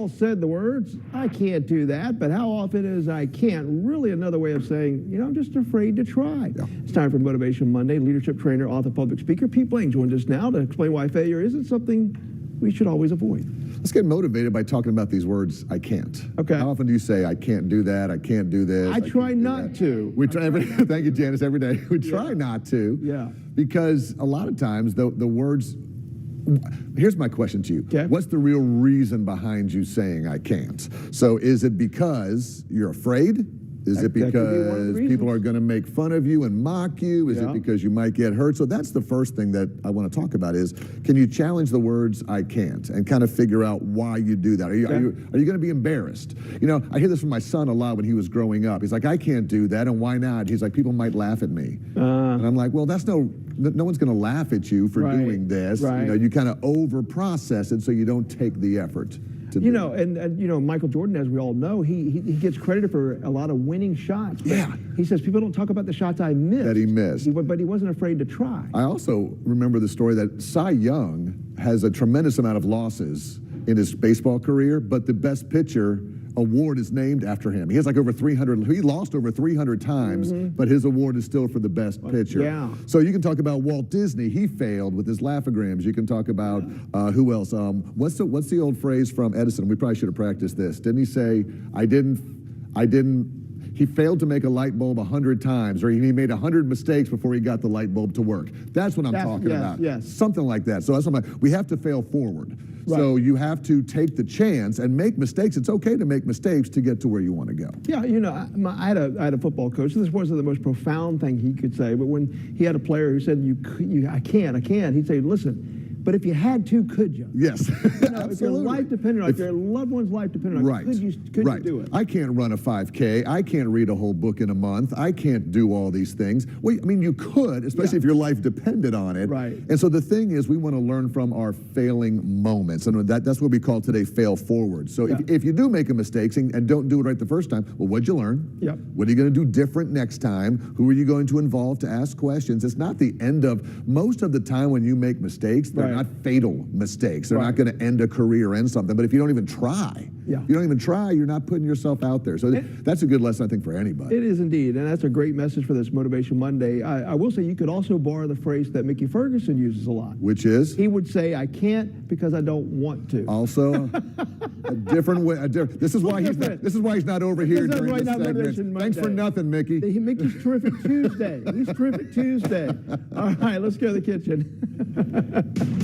said the words, I can't do that, but how often is I can't really another way of saying, I'm just afraid to try. Yeah. It's time for Motivation Monday. Leadership trainer, author, public speaker Pete Blank joins us now to explain why failure isn't something we should always avoid. Let's get motivated by talking about these words, I can't. Okay. How often do you say, I can't do that, I can't do this? I try not to. We try thank you, Janice, every day. We try not to. Yeah. Because a lot of times the words, here's my question to you. Okay. What's the real reason behind you saying I can't? So is it because you're afraid? Is it That could be one of the because reasons. people are going to make fun of you and mock you? Is Yeah. it because you might get hurt? So that's the first thing that I want to talk about is, can you challenge the words I can't and kind of figure out why you do that? Are you going to be embarrassed? I hear this from my son a lot when he was growing up. He's like, I can't do that, and why not? He's like, people might laugh at me. And I'm like, well, no one's going to laugh at you for doing this. Right. You kind of over-process it so you don't take the effort. Michael Jordan, as we all know, he gets credited for a lot of winning shots. Yeah. He says, people don't talk about the shots I missed. That he missed. But he wasn't afraid to try. I also remember the story that Cy Young has a tremendous amount of losses in his baseball career, but the best pitcher award is named after him. He has like over 300, he lost over 300 times, but his award is still for the best pitcher. Yeah. So you can talk about Walt Disney. He failed with his laughograms. You can talk about, who else? What's the old phrase from Edison? We probably should have practiced this. Didn't he say, he failed to make a light bulb 100 times, or he made 100 mistakes before he got the light bulb to work. That's what I'm talking about. Yes. Something like that. So that's what we have to fail forward. Right. So you have to take the chance and make mistakes. It's okay to make mistakes to get to where you want to go. Yeah, I had a football coach. This wasn't the most profound thing he could say, but when he had a player who said, I can't, he'd say, listen, but if you had to, could you? Yes, if your life depended on it, if your loved one's life depended on it, could you do it? I can't run a 5K. I can't read a whole book in a month. I can't do all these things. Well, I mean, you could, especially if your life depended on it. Right. And so the thing is, we want to learn from our failing moments. And that's what we call today fail forward. So if you do make a mistake and don't do it right the first time, well, what'd you learn? Yep. What are you going to do different next time? Who are you going to involve to ask questions? It's not the end of, most of the time when you make mistakes, they're not fatal mistakes. They're not going to end a career or end something. But if you don't even try, you're not putting yourself out there. So that's a good lesson, I think, for anybody. It is indeed, and that's a great message for this Motivation Monday. I will say you could also borrow the phrase that Mickey Ferguson uses a lot. Which is? He would say, I can't because I don't want to. Also, a different way. This is why he's not over here during this segment. Thanks for nothing, Mickey. Mickey's Terrific Tuesday. He's Terrific Tuesday. All right, let's go to the kitchen.